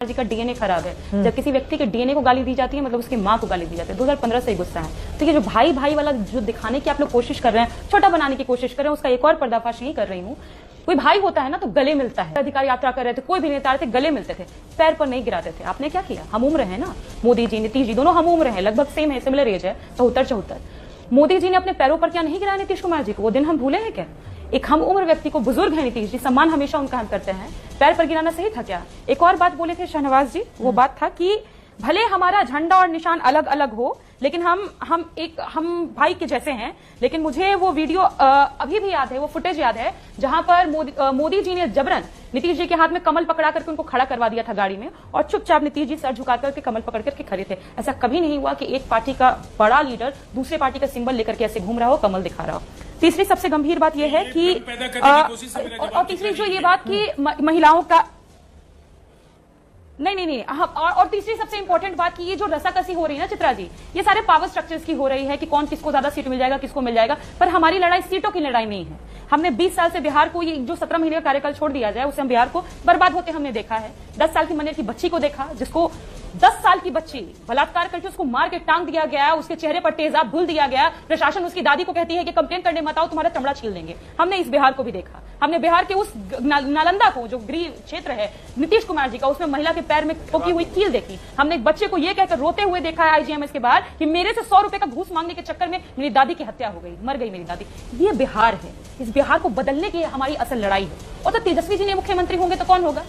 जी का डीएनए खराब है। जब किसी व्यक्ति के डीएनए को गाली दी जाती है मतलब उसकी माँ को गाली दी जाती है। 2015 से गुस्सा है। तो ये जो भाई भाई वाला जो दिखाने की आप लोग कोशिश कर रहे हैं, छोटा बनाने की कोशिश कर रहे हैं, उसका एक और पर्दाफाश यही कर रही हूँ। कोई भाई होता है ना तो गले मिलता है। अधिकारी यात्रा कर रहे थे, कोई भी नेता थे, गले मिलते थे, पैर पर नहीं गिराते थे। आपने क्या किया? हम उम्र है ना, मोदी जी नीतीश जी दोनों हम उम्र है, लगभग सेम है, सिमिलर एज है, 74-74। मोदी जी ने अपने पैरों पर क्या नहीं गिराया नीतीश कुमार जी को? वो दिन हम भूले हैं क्या? एक हम उम्र व्यक्ति को, बुजुर्ग है नीतीश जी, सम्मान हमेशा उनका हम करते हैं, पैर पर गिराना सही था क्या? एक और बात बोले थे शाहनवाज जी, वो बात था कि भले हमारा झंडा और निशान अलग अलग हो लेकिन हम भाई के जैसे हैं। लेकिन मुझे वो वीडियो अभी भी याद है, वो फुटेज याद है जहां पर मोदी जी ने जबरन नीतीश जी के हाथ में कमल पकड़ा करके उनको खड़ा करवा दिया था गाड़ी में, और चुपचाप नीतीश जी सर झुका करके कमल पकड़ करके खड़े थे। ऐसा कभी नहीं हुआ कि एक पार्टी का बड़ा लीडर दूसरे पार्टी का सिंबल लेकर के ऐसे घूम रहा हो, कमल दिखा रहा हो। तीसरी सबसे गंभीर बात यह है कि और तीसरी जो ये बात कि महिलाओं का नहीं और तीसरी सबसे इंपॉर्टेंट बात कि ये जो रसाकसी हो रही है ना चित्रा जी, ये सारे पावर स्ट्रक्चर्स की हो रही है कि कौन किसको ज्यादा सीट मिल जाएगा, किसको मिल जाएगा। पर हमारी लड़ाई सीटों की लड़ाई नहीं है। हमने 20 साल से बिहार को, ये जो 17 महीने का कार्यकाल छोड़ दिया जाए, उससे हम बिहार को बर्बाद होते हमने देखा है। 10 साल की मनेर की बच्ची को देखा, जिसको 10 साल की बच्ची बलात्कार करके उसको मार के टांग दिया गया, उसके चेहरे पर तेजाब धुल दिया गया। प्रशासन उसकी दादी को कहती है कि कंप्लेंट करने मत आओ, तुम्हारा चमड़ा छील देंगे। हमने इस बिहार को भी देखा। हमने बिहार के उस नालंदा को, जो गृह क्षेत्र है नीतीश कुमार जी का, उसमें महिला के पैर में ठोकी हुई कील देखी। हमने एक बच्चे को यह कहकर रोते हुए देखा है आईजीएमएस के बाहर कि मेरे से 100 रुपए का घूस मांगने के चक्कर में मेरी दादी की हत्या हो गई, मर गई मेरी दादी। ये बिहार है। इस बिहार को बदलने की हमारी असल लड़ाई है। और तो तेजस्वी जी ने मुख्यमंत्री होंगे तो कौन होगा?